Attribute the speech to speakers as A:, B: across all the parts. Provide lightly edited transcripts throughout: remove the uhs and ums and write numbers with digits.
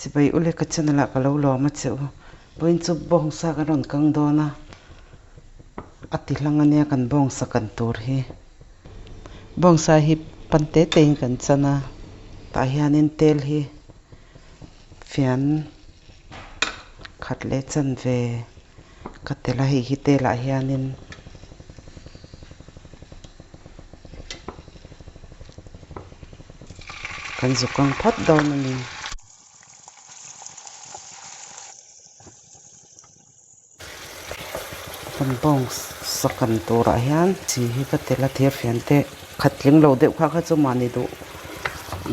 A: chỉ bay ule cái chân là cái lâu lò mà chịu bên chụp bawngsa cái đòn căng đó na ati lang anh kan bawngsa kan tur hi bawngsa hi pante tein kan chana ta hianin tel hi fian khát lệ chân về khát tela hi tela hianin kan zukang phat dawn ani kan bawngsa kan tura hian chi hi ka tela thir fian te khatling lo deuh kha chu mani du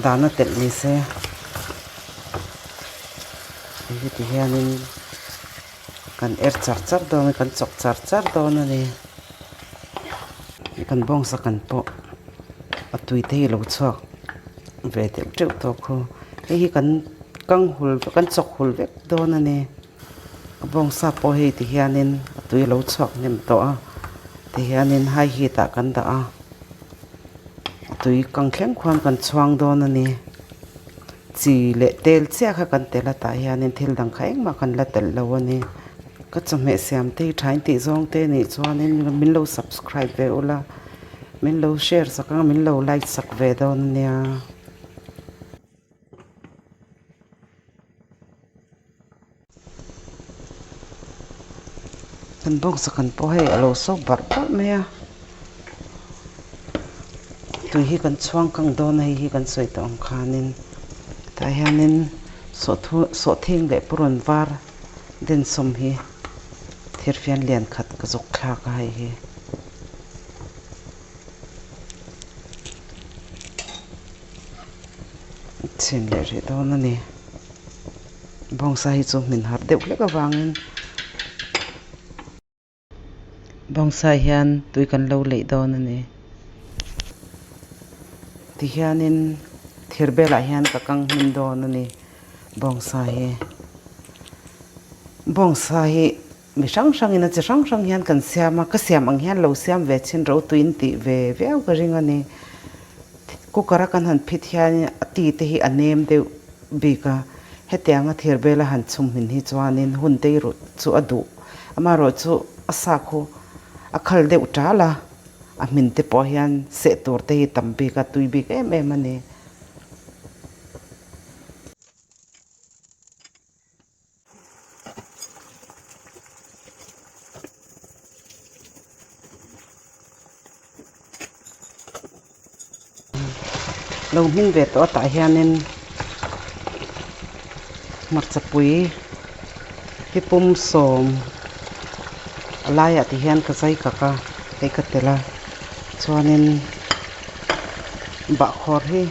A: dana tel ni se hi ti hianin kan char char dawn kan chok char char dawn ani kan bawngsa kan po atui te lo chuak về tiệm triệu to khu cái kan căng hul kan chok hul vek dawn ani bawngsa po hi ti hianin tui lo chok nem to ti hianin hai hi ta kan da tui kang khleng khwan kan chuang dawn ani chi le tel chia kha kan tela ta hianin thil dang kha eng ma kan la tel lo ani ka chame siam te thain ti zong te ni chuanin min lo subscribe ve ola min lo share saka min lo like sak ve dawn nia kan bawngsa kan po hei alo so bar me tui hi kan chuang kang dawn hi kan soi ta khanin ta hianin so thing le puron var den som hi thir fian lian khat ka zok kha ka hi chin le ri dawn ani bawngsa hi chu min har deuh hlek awangin bawngsa hian tui kan lo lei dawn ani ti hianin thir bela hian ka kang min dawn ani bawngsa hi mi sang sang ina chi sang sang hian kan siama ka siam ang hian lo siam ve chin ro tuin ti ve veu ka ring ani kukara kan han phit hian ati te hi anem deuh bika hetianga thir bela han chum min hi chuanin hun te ru chu adu ama ro chu asa khu akhal deuh tala a min te po hian se tur te hi tampi ka tui bi ke em ani lo min ve to ta hianin marchapui hi pum som alaya ti hian ka zai ka cái tela chuanin ba khor hi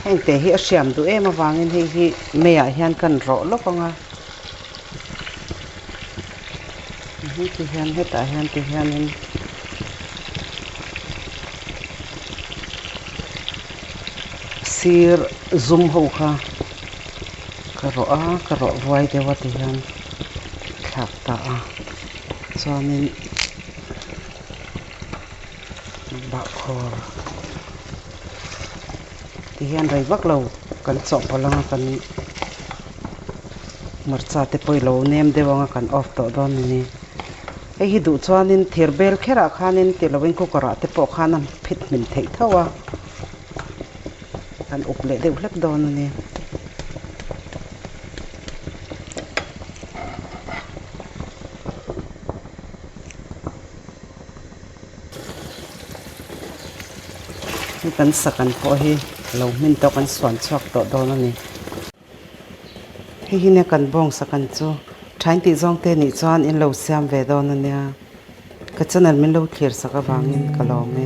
A: heng te hi a siam du em awangin hi meya hian kan ro lokanga hi ti hian heta hian ti hianin sir zoom ho kha ka ro vai de wa ti hian thak ta chuanin ba khor ti hian rei vak lo kan chok palanga kan marcha te poi lo nem dewanga kan off to don ni e hi du chuanin thirbel khera khanin te lovin ko kara te po khanam phit min thei thawa kan uple deuh hlek don ni kan sakan po hi lo min to kan swan chok to don ani hi ne kan bawngsa kan chu thain ti zong te ni chuan in lo siam ve don ania ka chanal min lo thlir saka wangin ka lo me